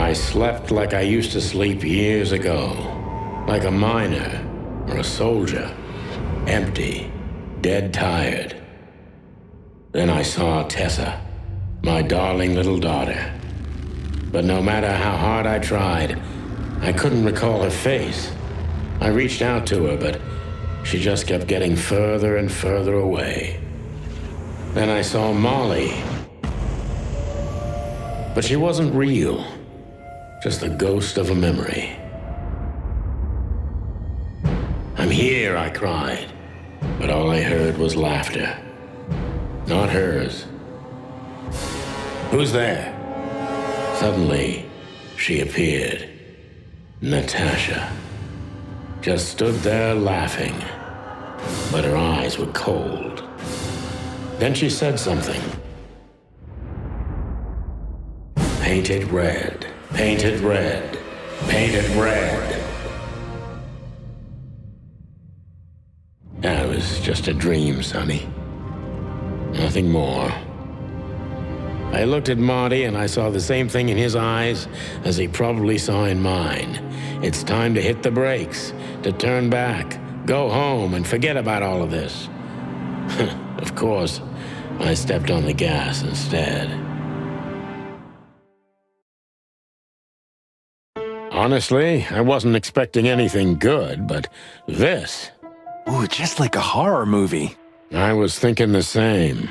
I slept like I used to sleep years ago. Like a miner or a soldier. Empty, dead tired. Then I saw Tessa, my darling little daughter. But no matter how hard I tried, I couldn't recall her face. I reached out to her, but she just kept getting further and further away. Then I saw Molly. But she wasn't real. Just the ghost of a memory. "I'm here," I cried. But all I heard was laughter. Not hers. "Who's there?" Suddenly, she appeared. Natasha. Just stood there laughing. But her eyes were cold. Then she said something. "Painted red, painted red, painted red." That was just a dream, Sonny. Nothing more. I looked at Marty and I saw the same thing in his eyes as he probably saw in mine. It's time to hit the brakes, to turn back, go home and forget about all of this. Of course, I stepped on the gas instead. Honestly, I wasn't expecting anything good, but this... Ooh, just like a horror movie. I was thinking the same.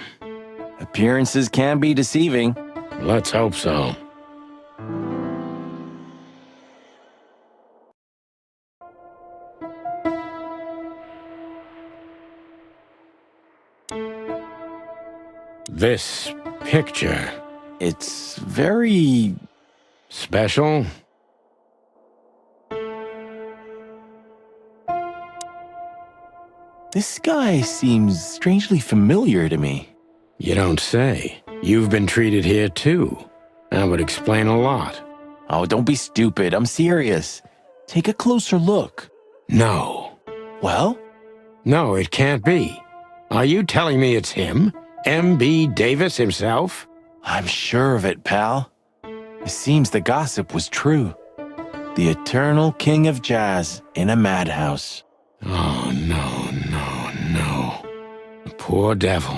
Appearances can be deceiving. Let's hope so. This picture... It's very... special? This guy seems strangely familiar to me. You don't say. You've been treated here too. That would explain a lot. Oh, don't be stupid. I'm serious. Take a closer look. No. Well? No, it can't be. Are you telling me it's him? M.B. Davis himself? I'm sure of it, pal. It seems the gossip was true. The eternal king of jazz in a madhouse. Oh, no, no, no. The poor devil.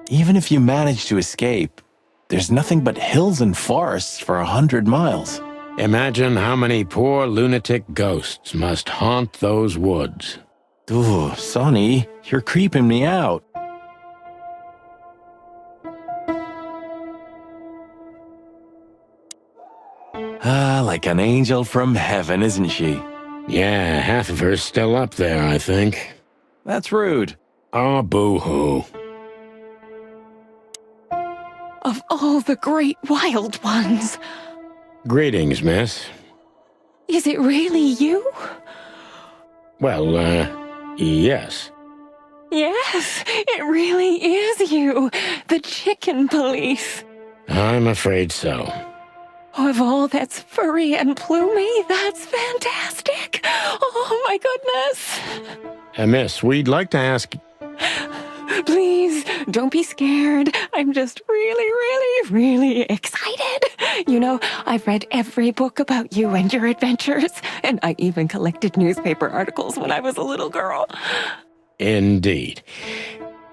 Even if you manage to escape, there's nothing but hills and forests for 100 miles. Imagine how many poor lunatic ghosts must haunt those woods. Ooh, Sonny, you're creeping me out. Ah, like an angel from heaven, isn't she? Yeah, half of her's still up there, I think. That's rude. Oh, boo-hoo. Of all the great wild ones. Greetings, miss. Is it really you? Well, yes. Yes, it really is you. The chicken police. I'm afraid so. Of all that's furry and plumey, that's fantastic. Oh, my goodness. Miss, we'd like to ask... Please, don't be scared. I'm just really excited. You know, I've read every book about you and your adventures, and I even collected newspaper articles when I was a little girl. Indeed.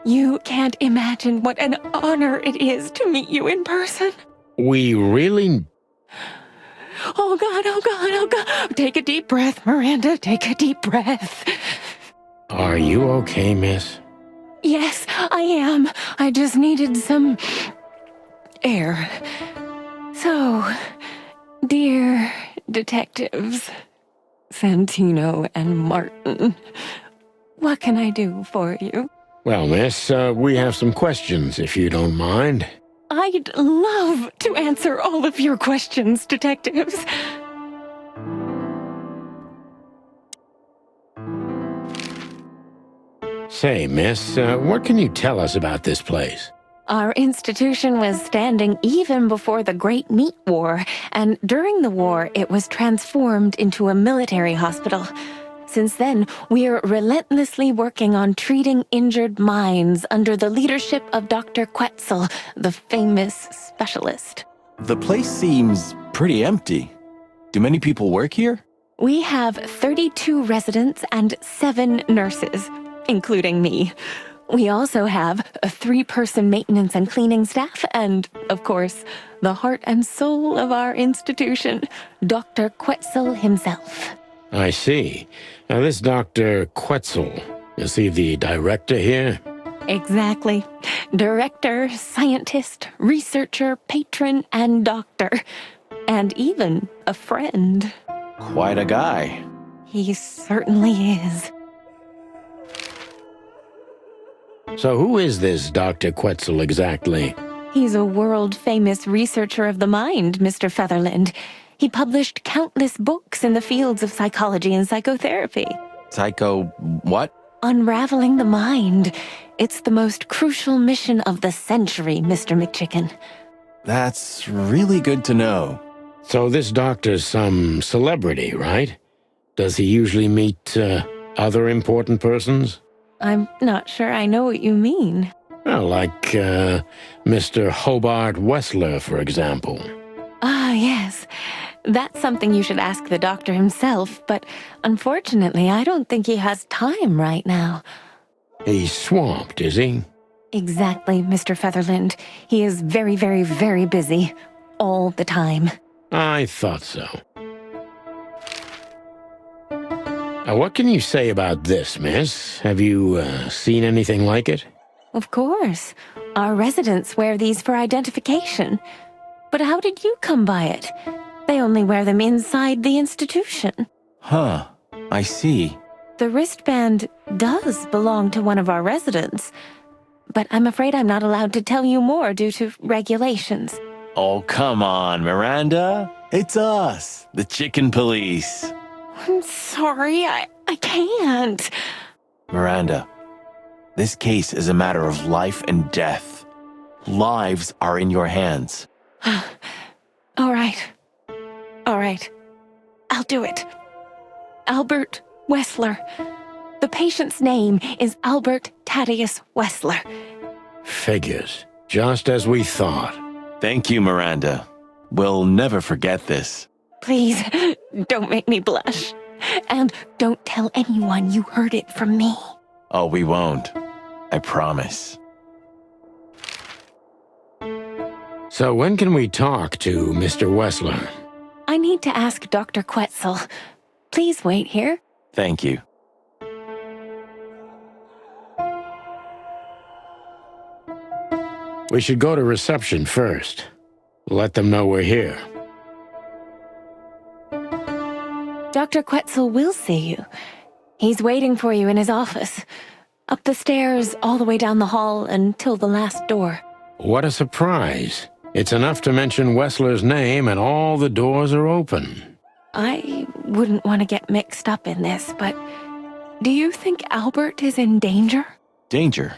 You can't imagine what an honor it is to meet you in person. We really... Oh, God, oh, God, oh, God. Take a deep breath, Miranda. Take a deep breath. Are you okay, miss? Yes, I am. I just needed some air. So, dear detectives, Santino and Martin, what can I do for you? Well, miss, we have some questions, if you don't mind. I'd love to answer all of your questions, detectives. Say, miss, what can you tell us about this place? Our institution was standing even before the Great Meat War, and during the war, it was transformed into a military hospital. Since then, we're relentlessly working on treating injured minds under the leadership of Dr. Quetzal, the famous specialist. The place seems pretty empty. Do many people work here? We have 32 residents and 7 nurses, including me. We also have a 3-person maintenance and cleaning staff and, of course, the heart and soul of our institution, Dr. Quetzal himself. I see. Now, this Dr. Quetzal, is he the director here? Exactly. Director, scientist, researcher, patron, and doctor. And even a friend. Quite a guy. He certainly is. So who is this Dr. Quetzal exactly? He's a world-famous researcher of the mind, Mr. Featherland. He published countless books in the fields of psychology and psychotherapy. Psycho what? Unraveling the mind. It's the most crucial mission of the century, Mr. McChicken. That's really good to know. So this doctor's some celebrity, right? Does he usually meet other important persons? I'm not sure I know what you mean. Well, like Mr. Hobart Wessler, for example. Ah, yes. That's something you should ask the doctor himself, but unfortunately, I don't think he has time right now. He's swamped, is he? Exactly, Mr. Featherland. He is very, very, very busy. All the time. I thought so. What can you say about this, miss? Have you seen anything like it? Of course. Our residents wear these for identification. But how did you come by it? They only wear them inside the institution. Huh. I see. The wristband does belong to one of our residents. But I'm afraid I'm not allowed to tell you more due to regulations. Oh, come on, Miranda. It's us, the Chicken Police. I'm sorry, I can't. Miranda, this case is a matter of life and death. Lives are in your hands. All right. I'll do it. Albert Wessler. The patient's name is Albert Thaddeus Wessler. Figures. Just as we thought. Thank you, Miranda. We'll never forget this. Please, don't make me blush. And don't tell anyone you heard it from me. Oh, we won't. I promise. So when can we talk to Mr. Wessler? I need to ask Dr. Quetzal. Please wait here. Thank you. We should go to reception first. Let them know we're here. Dr. Quetzal will see you. He's waiting for you in his office. Up the stairs, all the way down the hall, until the last door. What a surprise. It's enough to mention Wessler's name and all the doors are open. I wouldn't want to get mixed up in this, but do you think Albert is in danger? Danger?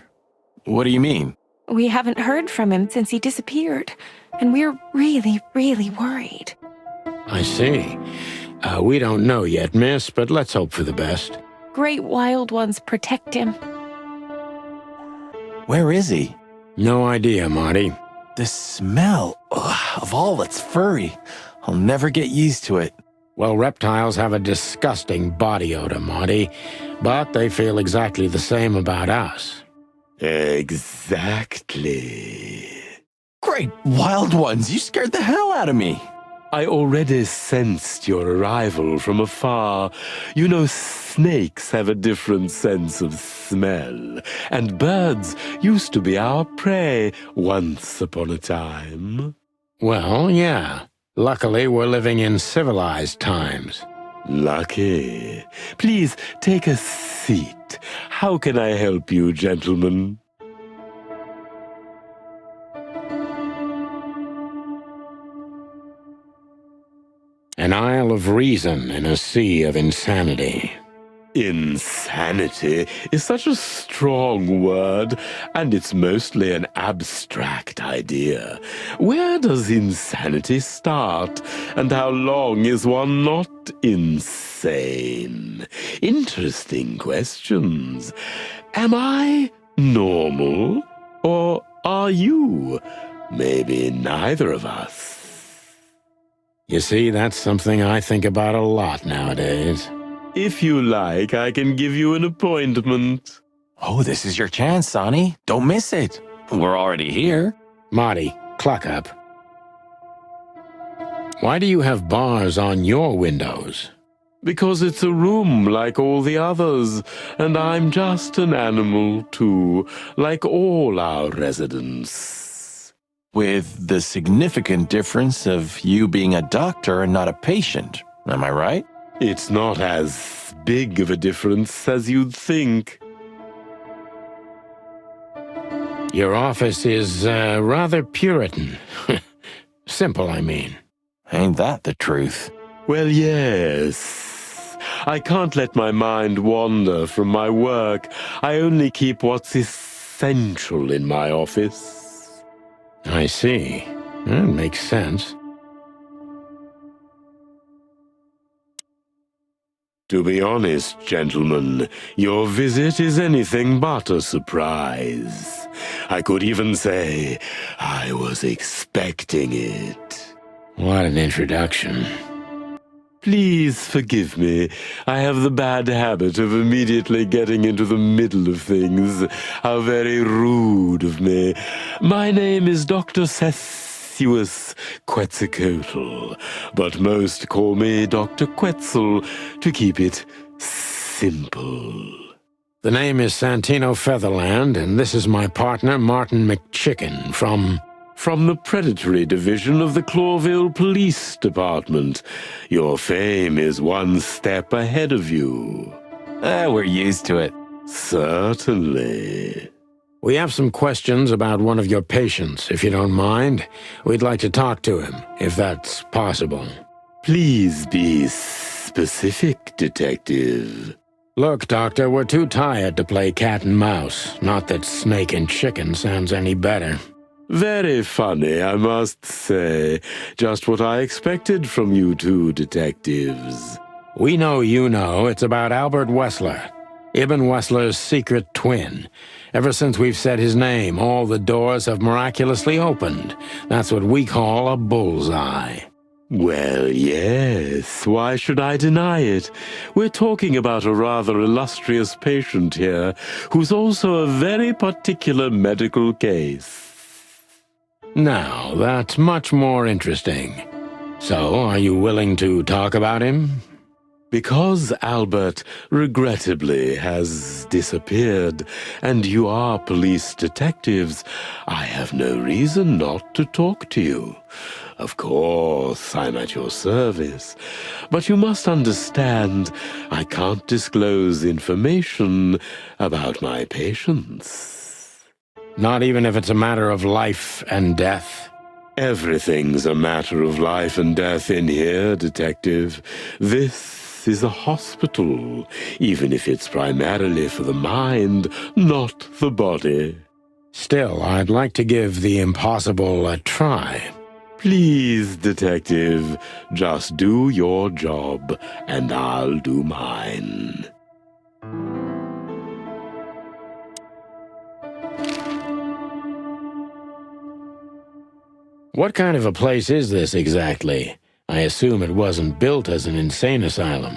What do you mean? We haven't heard from him since he disappeared, and we're really, really worried. I see. We don't know yet, miss, but let's hope for the best. Great wild ones protect him. Where is he? No idea, Marty. The smell of all that's furry. I'll never get used to it. Well, reptiles have a disgusting body odor, Marty, but they feel exactly the same about us. Exactly. Great wild ones, you scared the hell out of me. I already sensed your arrival from afar. You know, snakes have a different sense of smell, and birds used to be our prey once upon a time. Well, yeah. Luckily, we're living in civilized times. Lucky. Please take a seat. How can I help you, gentlemen? An isle of reason in a sea of insanity. Insanity is such a strong word, and it's mostly an abstract idea. Where does insanity start, and how long is one not insane? Interesting questions. Am I normal, or are you? Maybe neither of us. You see, that's something I think about a lot nowadays. If you like, I can give you an appointment. Oh, this is your chance, Sonny. Don't miss it. We're already here. Marty, clock up. Why do you have bars on your windows? Because it's a room like all the others, and I'm just an animal too, like all our residents. With the significant difference of you being a doctor and not a patient. Am I right? It's not as big of a difference as you'd think. Your office is rather Puritan. Simple, I mean. Ain't that the truth? Well, yes. I can't let my mind wander from my work. I only keep what's essential in my office. I see. That makes sense. To be honest, gentlemen, your visit is anything but a surprise. I could even say I was expecting it. What an introduction. Please forgive me. I have the bad habit of immediately getting into the middle of things. How very rude of me. My name is Dr. Sessuus Quetzalcoatl, but most call me Dr. Quetzal to keep it simple. The name is Santino Featherland, and this is my partner, Martin McChicken, from the Predatory Division of the Clawville Police Department. Your fame is one step ahead of you. We're used to it. Certainly. We have some questions about one of your patients, if you don't mind. We'd like to talk to him, if that's possible. Please be specific, Detective. Look, Doctor, we're too tired to play cat and mouse. Not that snake and chicken sounds any better. Very funny, I must say. Just what I expected from you two detectives. We know you know it's about Albert Wessler, Ibn Wessler's secret twin. Ever since we've said his name, all the doors have miraculously opened. That's what we call a bullseye. Well, yes. Why should I deny it? We're talking about a rather illustrious patient here, who's also a very particular medical case. Now, that's much more interesting. So, are you willing to talk about him? Because Albert, regrettably, has disappeared, and you are police detectives, I have no reason not to talk to you. Of course, I'm at your service, but you must understand I can't disclose information about my patients. Not even if it's a matter of life and death? Everything's a matter of life and death in here, Detective. This is a hospital, even if it's primarily for the mind, not the body. Still, I'd like to give the impossible a try. Please, Detective, just do your job, and I'll do mine. What kind of a place is this exactly? I assume it wasn't built as an insane asylum.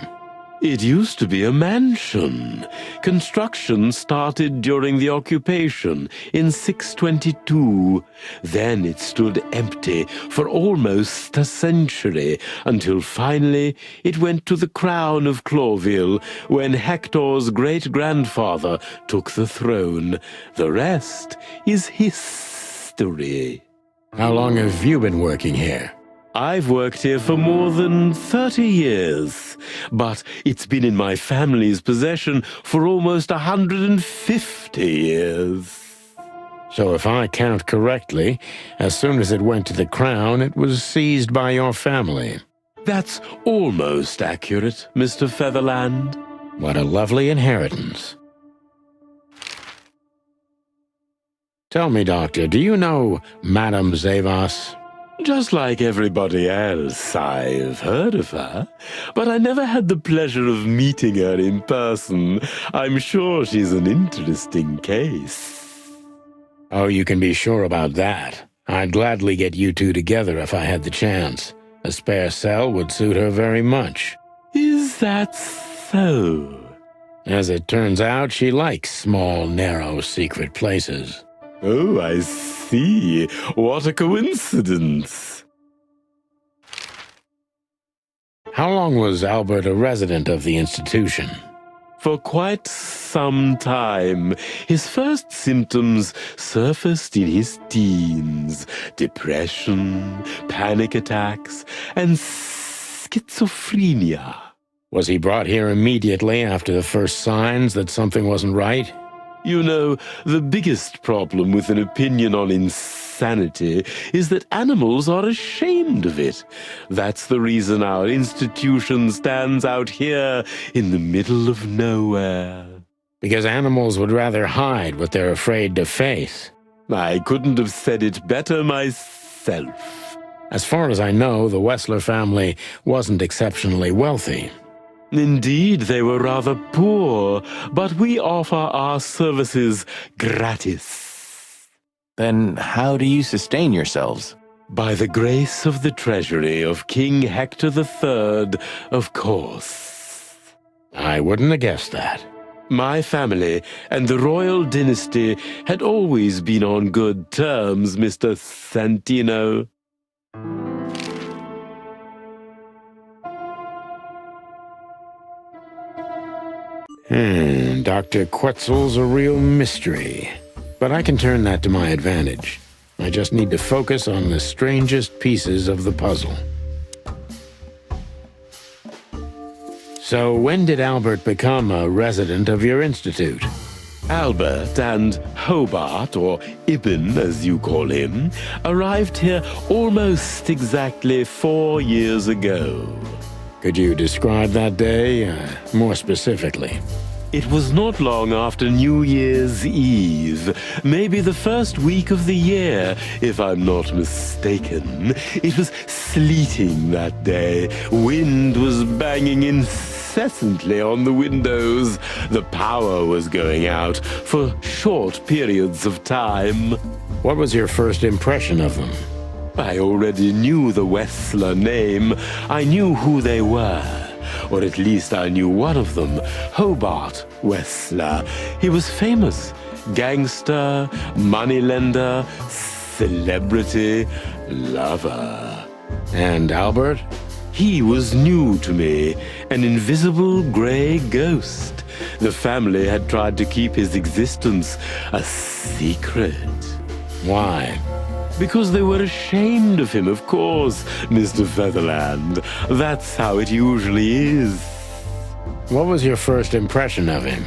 It used to be a mansion. Construction started during the occupation in 622. Then it stood empty for almost a century, until finally it went to the crown of Clawville when Hector's great-grandfather took the throne. The rest is history. How long have you been working here? I've worked here for more than 30 years, but it's been in my family's possession for almost 150 years. So if I count correctly, as soon as it went to the crown, it was seized by your family. That's almost accurate, Mr. Featherland. What a lovely inheritance. Tell me, Doctor, do you know Madame Zavas? Just like everybody else, I've heard of her, but I never had the pleasure of meeting her in person. I'm sure she's an interesting case. Oh, you can be sure about that. I'd gladly get you two together if I had the chance. A spare cell would suit her very much. Is that so? As it turns out, she likes small, narrow, secret places. Oh, I see. What a coincidence. How long was Albert a resident of the institution? For quite some time. His first symptoms surfaced in his teens. Depression, panic attacks, and schizophrenia. Was he brought here immediately after the first signs that something wasn't right? You know, the biggest problem with an opinion on insanity is that animals are ashamed of it. That's the reason our institution stands out here in the middle of nowhere. Because animals would rather hide what they're afraid to face. I couldn't have said it better myself. As far as I know, the Wessler family wasn't exceptionally wealthy. Indeed, they were rather poor, but we offer our services gratis. Then how do you sustain yourselves? By the grace of the treasury of King Hector III, of course. I wouldn't have guessed that. My family and the royal dynasty had always been on good terms, Mr. Santino. Dr. Quetzal's a real mystery. But I can turn that to my advantage. I just need to focus on the strangest pieces of the puzzle. So when did Albert become a resident of your institute? Albert and Hobart, or Ibn as you call him, arrived here almost exactly 4 years ago. Could you describe that day more specifically? It was not long after New Year's Eve, maybe the first week of the year, if I'm not mistaken. It was sleeting that day. Wind was banging incessantly on the windows. The power was going out for short periods of time. What was your first impression of them? I already knew the Wessler name. I knew who they were. Or at least I knew one of them, Hobart Wessler. He was famous. Gangster, moneylender, celebrity, lover. And Albert? He was new to me, an invisible gray ghost. The family had tried to keep his existence a secret. Why? Because they were ashamed of him, of course, Mr. Featherland. That's how it usually is. What was your first impression of him?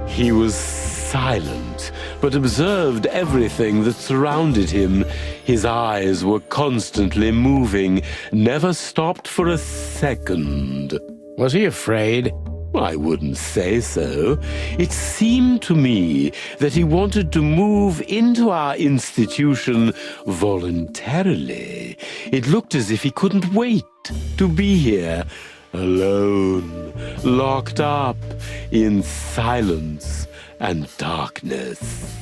He was silent, but observed everything that surrounded him. His eyes were constantly moving, never stopped for a second. Was he afraid? I wouldn't say so. It seemed to me that he wanted to move into our institution voluntarily. It looked as if he couldn't wait to be here, alone, locked up in silence and darkness.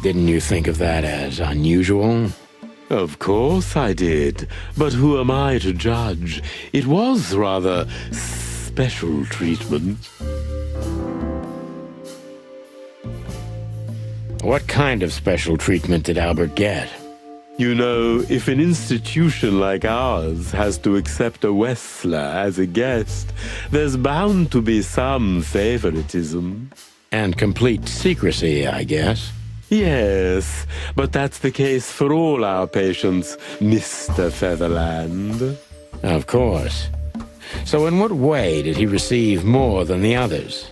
Didn't you think of that as unusual? Of course I did, but who am I to judge? It was rather special treatment. What kind of special treatment did Albert get? You know, if an institution like ours has to accept a Wessler as a guest, there's bound to be some favoritism. And complete secrecy, I guess. Yes, but that's the case for all our patients, Mr. Featherland. Of course. So in what way did he receive more than the others?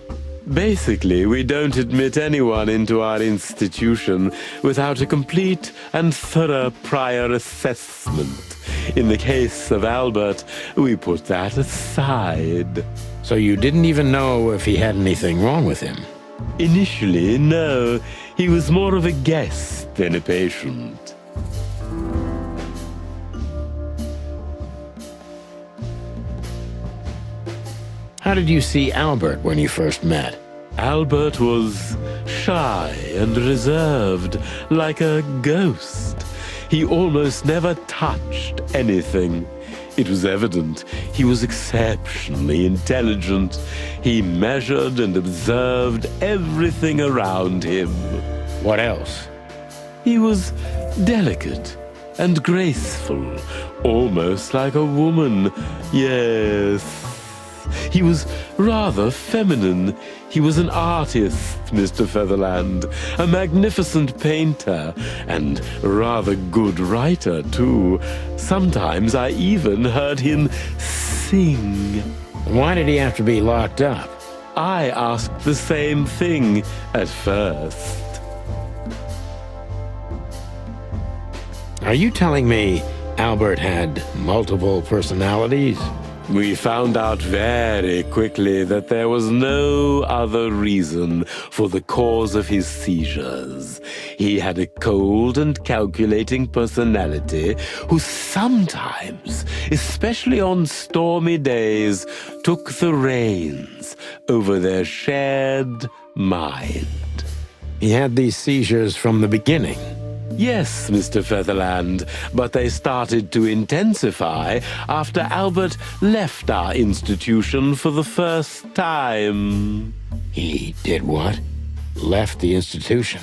Basically, we don't admit anyone into our institution without a complete and thorough prior assessment. In the case of Albert, we put that aside. So you didn't even know if he had anything wrong with him? Initially, no. He was more of a guest than a patient. How did you see Albert when you first met? Albert was shy and reserved, like a ghost. He almost never touched anything. It was evident he was exceptionally intelligent. He measured and observed everything around him. What else? He was delicate and graceful, almost like a woman. Yes. He was rather feminine. He was an artist, Mr. Featherland, a magnificent painter, and rather good writer, too. Sometimes I even heard him sing. Why did he have to be locked up? I asked the same thing at first. Are you telling me Albert had multiple personalities? We found out very quickly that there was no other reason for the cause of his seizures. He had a cold and calculating personality who sometimes, especially on stormy days, took the reins over their shared mind. He had these seizures from the beginning. Yes, Mr. Featherland, but they started to intensify after Albert left our institution for the first time. He did what? Left the institution?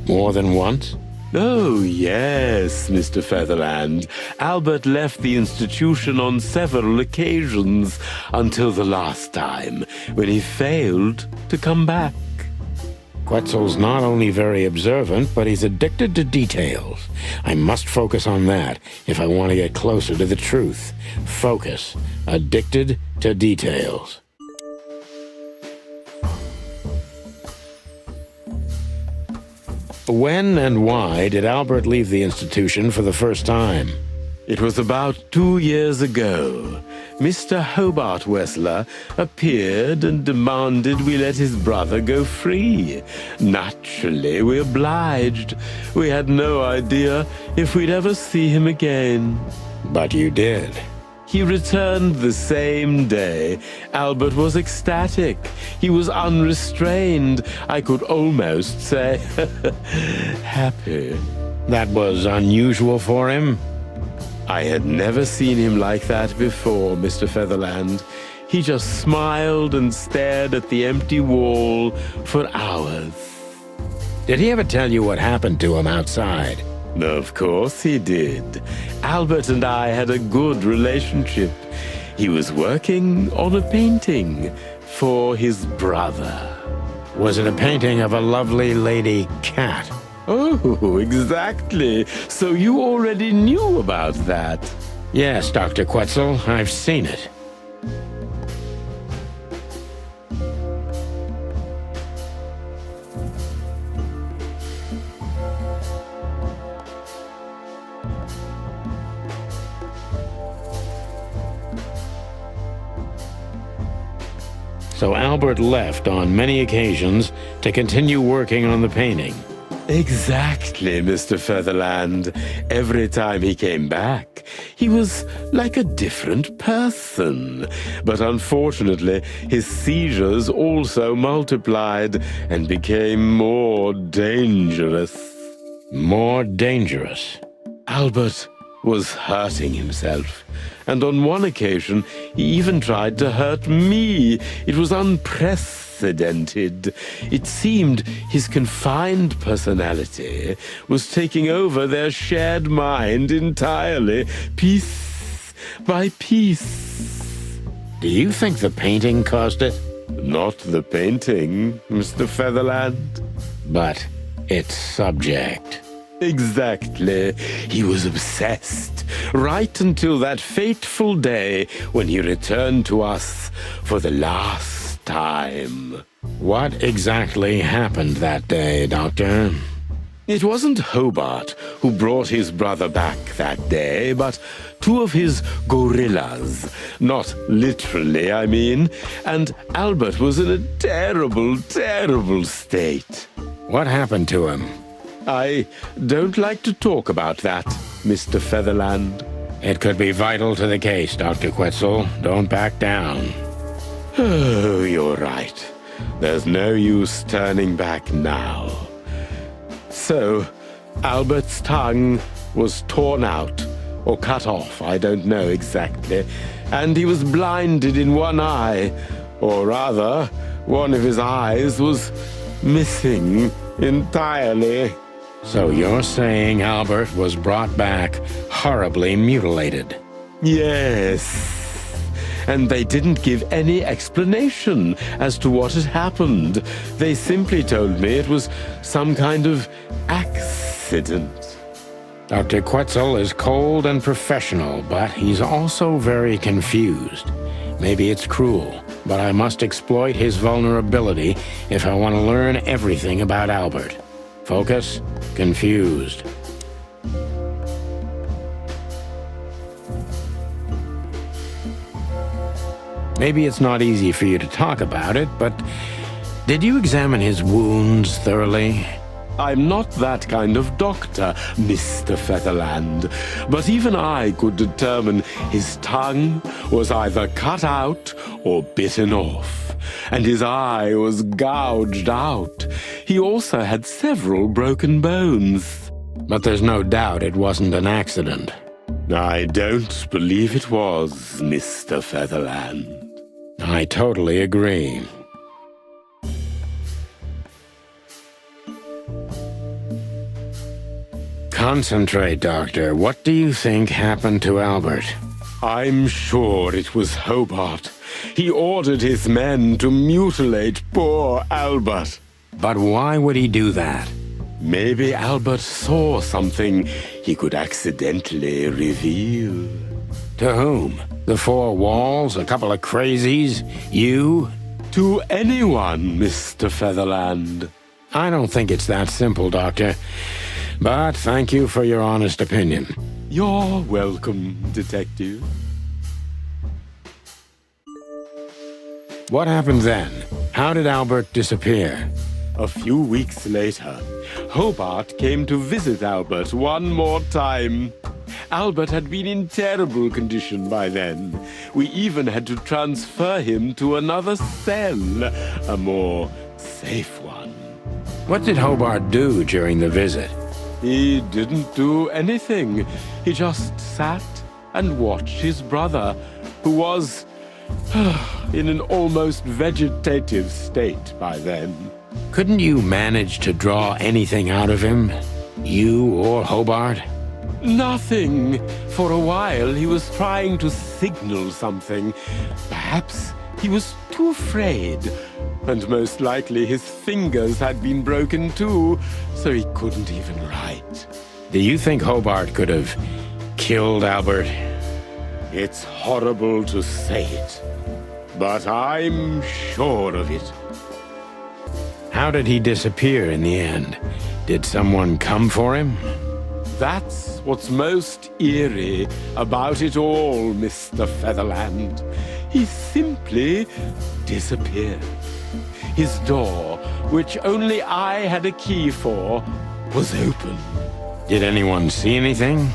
More than once? Oh, yes, Mr. Featherland. Albert left the institution on several occasions until the last time, when he failed to come back. Quetzal's not only very observant, but he's addicted to details. I must focus on that if I want to get closer to the truth. Focus. Addicted to details. When and why did Albert leave the institution for the first time? It was about 2 years ago. Mr. Hobart Wessler appeared and demanded we let his brother go free. Naturally, we obliged. We had no idea if we'd ever see him again. But you did. He returned the same day. Albert was ecstatic. He was unrestrained. I could almost say happy. That was unusual for him? I had never seen him like that before, Mr. Featherland. He just smiled and stared at the empty wall for hours. Did he ever tell you what happened to him outside? Of course he did. Albert and I had a good relationship. He was working on a painting for his brother. Was it a painting of a lovely lady cat? Oh, exactly. So you already knew about that. Yes, Dr. Quetzal, I've seen it. So Albert left on many occasions to continue working on the painting. Exactly, Mr. Featherland. Every time he came back, he was like a different person. But unfortunately, his seizures also multiplied and became more dangerous. More dangerous? Albert was hurting himself, and on one occasion, he even tried to hurt me. It was unprecedented. It seemed his confined personality was taking over their shared mind entirely, piece by piece. Do you think the painting caused it? Not the painting, Mr. Featherland. But its subject. Exactly. He was obsessed, right until that fateful day when he returned to us for the last time. What exactly happened that day, Doctor? It wasn't Hobart who brought his brother back that day, but two of his gorillas. Not literally, I mean. And Albert was in a terrible, terrible state. What happened to him? I don't like to talk about that, Mr. Featherland. It could be vital to the case, Dr. Quetzal. Don't back down. Oh, you're right. There's no use turning back now. So, Albert's tongue was torn out, or cut off, I don't know exactly, and he was blinded in one eye, or rather, one of his eyes was missing entirely. So you're saying Albert was brought back horribly mutilated? Yes. And they didn't give any explanation as to what had happened. They simply told me it was some kind of accident. Dr. Quetzal is cold and professional, but he's also very confused. Maybe it's cruel, but I must exploit his vulnerability if I want to learn everything about Albert. Focus, confused. Maybe it's not easy for you to talk about it, but did you examine his wounds thoroughly? I'm not that kind of doctor, Mr. Featherland, but even I could determine his tongue was either cut out or bitten off, and his eye was gouged out. He also had several broken bones. But there's no doubt it wasn't an accident. I don't believe it was, Mr. Featherland. I totally agree. Concentrate, Doctor. What do you think happened to Albert? I'm sure it was Hobart. He ordered his men to mutilate poor Albert. But why would he do that? Maybe Albert saw something he could accidentally reveal. To whom? The four walls? A couple of crazies? You? To anyone, Mr. Featherland. I don't think it's that simple, Doctor. But thank you for your honest opinion. You're welcome, Detective. What happened then? How did Albert disappear? A few weeks later, Hobart came to visit Albert one more time. Albert had been in terrible condition by then. We even had to transfer him to another cell, a more safe one. What did Hobart do during the visit? He didn't do anything. He just sat and watched his brother, who was in an almost vegetative state by then. Couldn't you manage to draw anything out of him? You or Hobart? Nothing. For a while, he was trying to signal something. Perhaps he was too afraid. And most likely his fingers had been broken too, so he couldn't even write. Do you think Hobart could have killed Albert? It's horrible to say it, but I'm sure of it. How did he disappear in the end? Did someone come for him? That's what's most eerie about it all, Mr. Featherland. He simply disappeared. His door, which only I had a key for, was open. Did anyone see anything?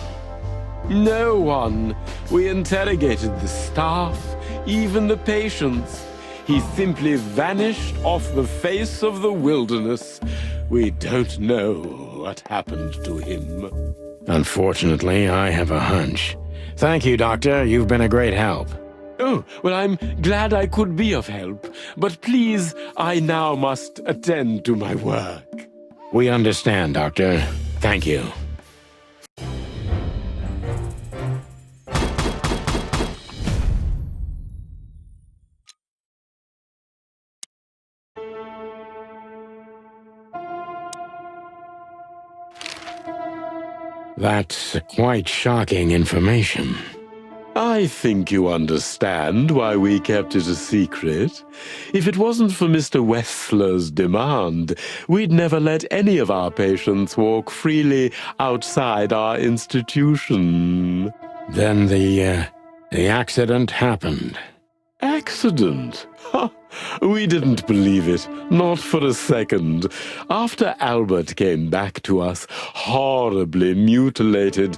No one. We interrogated the staff, even the patients. He simply vanished off the face of the wilderness. We don't know what happened to him. Unfortunately, I have a hunch. Thank you, Doctor. You've been a great help. Oh, well, I'm glad I could be of help. But please, I now must attend to my work. We understand, Doctor. Thank you. That's quite shocking information. I think you understand why we kept it a secret. If it wasn't for Mr. Wessler's demand, we'd never let any of our patients walk freely outside our institution. Then the accident happened. Accident? Ha! We didn't believe it, not for a second. After Albert came back to us, horribly mutilated,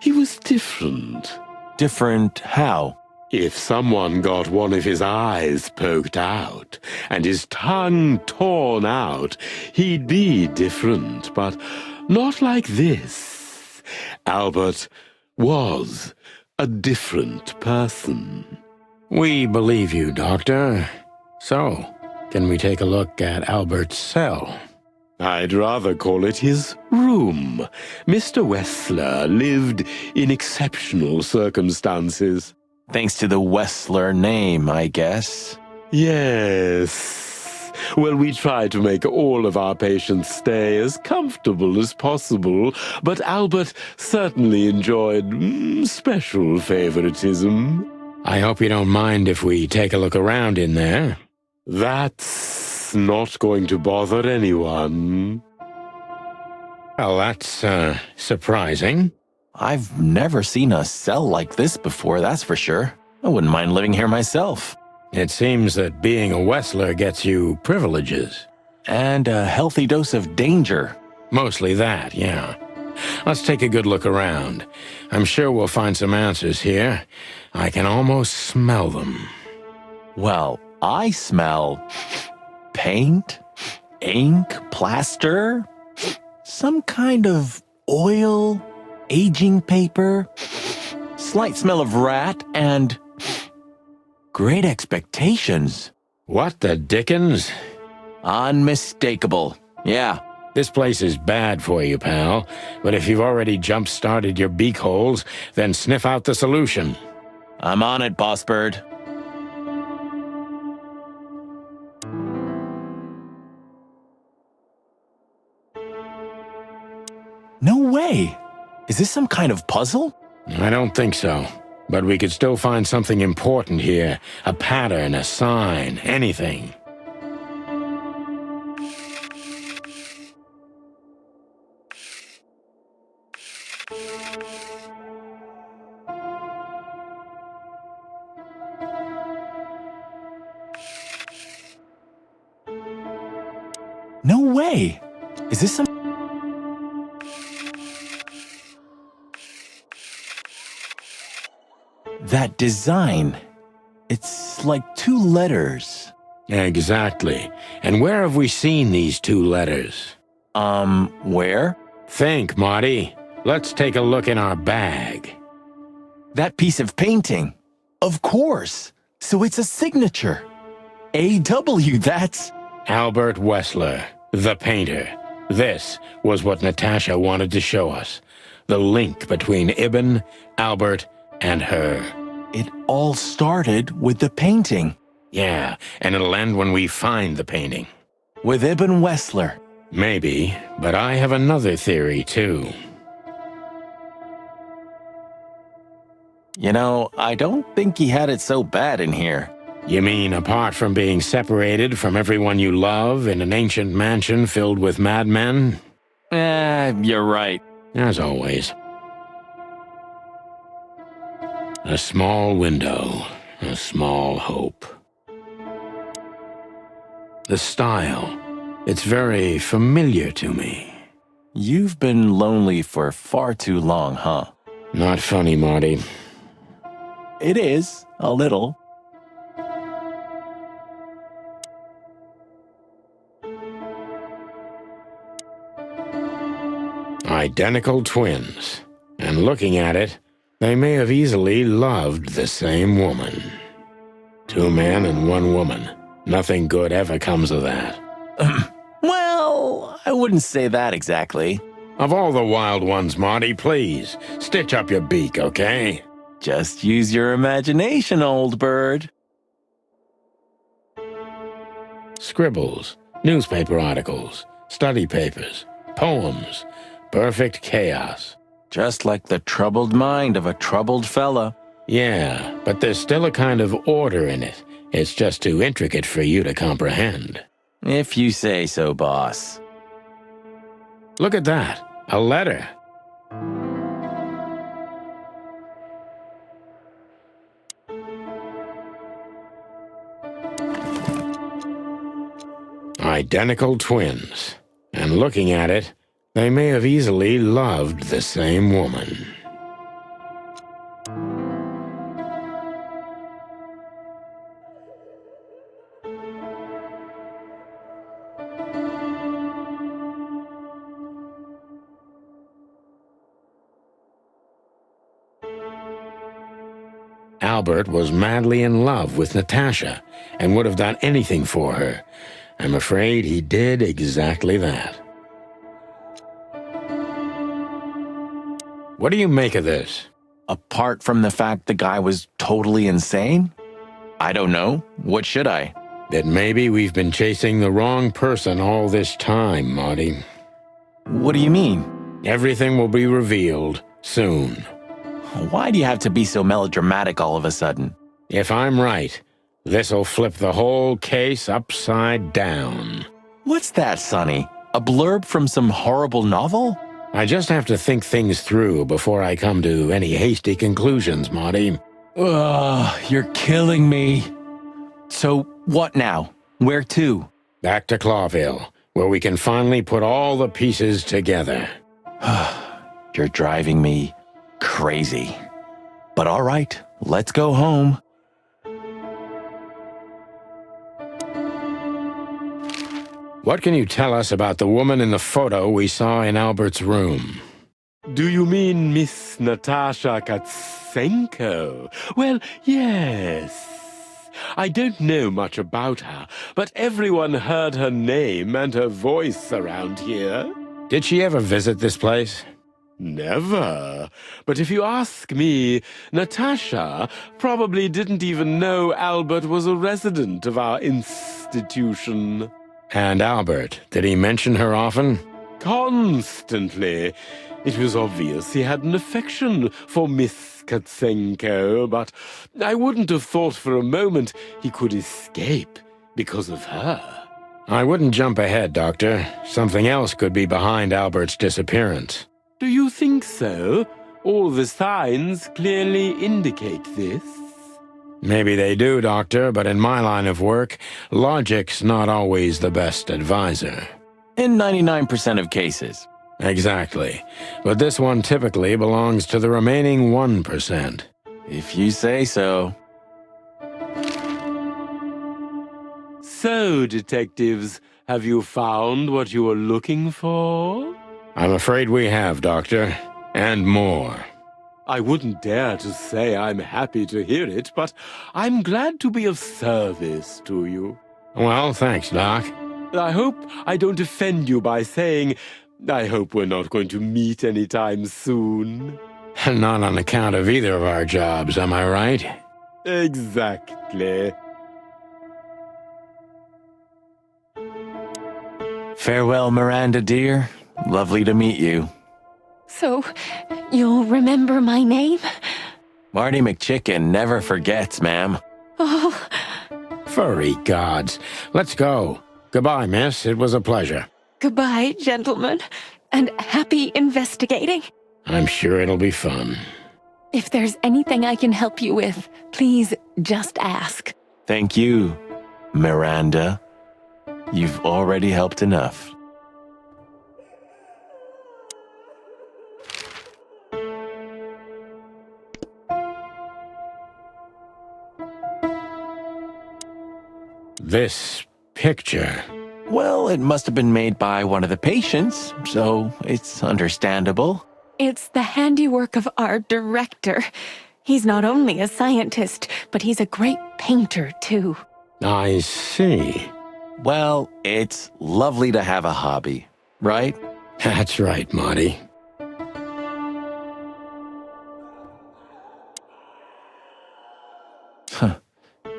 he was different. Different how? If someone got one of his eyes poked out and his tongue torn out, he'd be different, but not like this. Albert was a different person. We believe you, Doctor. So, can we take a look at Albert's cell? I'd rather call it his room. Mr. Wessler lived in exceptional circumstances. Thanks to the Wessler name, I guess. Yes. Well, we try to make all of our patients stay as comfortable as possible, but Albert certainly enjoyed special favoritism. I hope you don't mind if we take a look around in there. That's not going to bother anyone. Well, that's, surprising. I've never seen a cell like this before, that's for sure. I wouldn't mind living here myself. It seems that being a Wessler gets you privileges. And a healthy dose of danger. Mostly that, yeah. Let's take a good look around. I'm sure we'll find some answers here. I can almost smell them. Well, I smell paint, ink, plaster, some kind of oil, aging paper, slight smell of rat, and great expectations. What the dickens? Unmistakable. Yeah. This place is bad for you, pal. But if you've already jump-started your beak holes, then sniff out the solution. I'm on it, Boss Bird. No way! Is this some kind of puzzle? I don't think so. But we could still find something important here. A pattern, a sign, anything. No way! Is this some... That design. It's like two letters. Exactly. And where have we seen these two letters? Where? Think, Marty. Let's take a look in our bag. That piece of painting. Of course. So it's a signature. A.W., that's... Albert Wessler, the painter. This was what Natasha wanted to show us. The link between Ibn, Albert, and her. It all started with the painting. Yeah, and it'll end when we find the painting. With Ibn Wessler. Maybe, but I have another theory, too. You know, I don't think he had it so bad in here. You mean apart from being separated from everyone you love in an ancient mansion filled with madmen? You're right. As always. A small window, a small hope. The style, it's very familiar to me. You've been lonely for far too long, huh? Not funny, Marty. It is, a little. Identical twins. And looking at it, they may have easily loved the same woman. 2 men and 1 woman. Nothing good ever comes of that. Well, I wouldn't say that exactly. Of all the wild ones, Marty, please, stitch up your beak, okay? Just use your imagination, old bird. Scribbles, newspaper articles, study papers, poems, perfect chaos. Just like the troubled mind of a troubled fella. Yeah, but there's still a kind of order in it. It's just too intricate for you to comprehend. If you say so, boss. Look at that. A letter. Identical twins. And looking at it, they may have easily loved the same woman. Albert was madly in love with Natasha and would have done anything for her. I'm afraid he did exactly that. What do you make of this? Apart from the fact the guy was totally insane? I don't know. What should I? That maybe we've been chasing the wrong person all this time, Marty. What do you mean? Everything will be revealed soon. Why do you have to be so melodramatic all of a sudden? If I'm right, this'll flip the whole case upside down. What's that, Sonny? A blurb from some horrible novel? I just have to think things through before I come to any hasty conclusions, Marty. Ugh, you're killing me. So, what now? Where to? Back to Clawville, where we can finally put all the pieces together. You're driving me crazy. But all right, let's go home. What can you tell us about the woman in the photo we saw in Albert's room? Do you mean Miss Natasha Katsenko? Well, yes. I don't know much about her, but everyone heard her name and her voice around here. Did she ever visit this place? Never. But if you ask me, Natasha probably didn't even know Albert was a resident of our institution. And Albert, did he mention her often? Constantly. It was obvious he had an affection for Miss Katsenko, but I wouldn't have thought for a moment he could escape because of her. I wouldn't jump ahead, Doctor. Something else could be behind Albert's disappearance. Do you think so? All the signs clearly indicate this. Maybe they do, Doctor, but in my line of work, logic's not always the best advisor. In 99% of cases. Exactly. But this one typically belongs to the remaining 1%. If you say so. So, detectives, have you found what you were looking for? I'm afraid we have, Doctor. And more. I wouldn't dare to say I'm happy to hear it, but I'm glad to be of service to you. Well, thanks, Doc. I hope I don't offend you by saying I hope we're not going to meet anytime soon. Not on account of either of our jobs, am I right? Exactly. Farewell, Miranda, dear. Lovely to meet you. So, you'll remember my name? Marty McChicken never forgets, ma'am. Oh, Furry gods. Let's go. Goodbye, miss. It was a pleasure. goodbye, gentlemen, and happy investigating. I'm sure it'll be fun. If there's anything I can help you with, please just ask. Thank you, Miranda. You've already helped enough. This picture. Well, it must have been made by one of the patients, so it's understandable. It's the handiwork of our director. He's not only a scientist, but he's a great painter, too. I see. Well, it's lovely to have a hobby, right? That's right, Marty.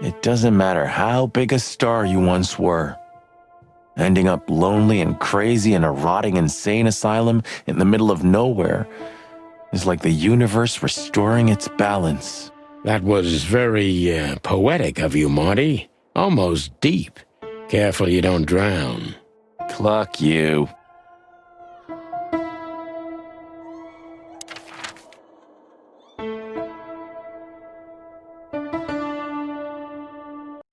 It doesn't matter how big a star you once were. Ending up lonely and crazy in a rotting insane asylum in the middle of nowhere is like the universe restoring its balance. That was very poetic of you, Marty. Almost deep. Careful you don't drown. Cluck you.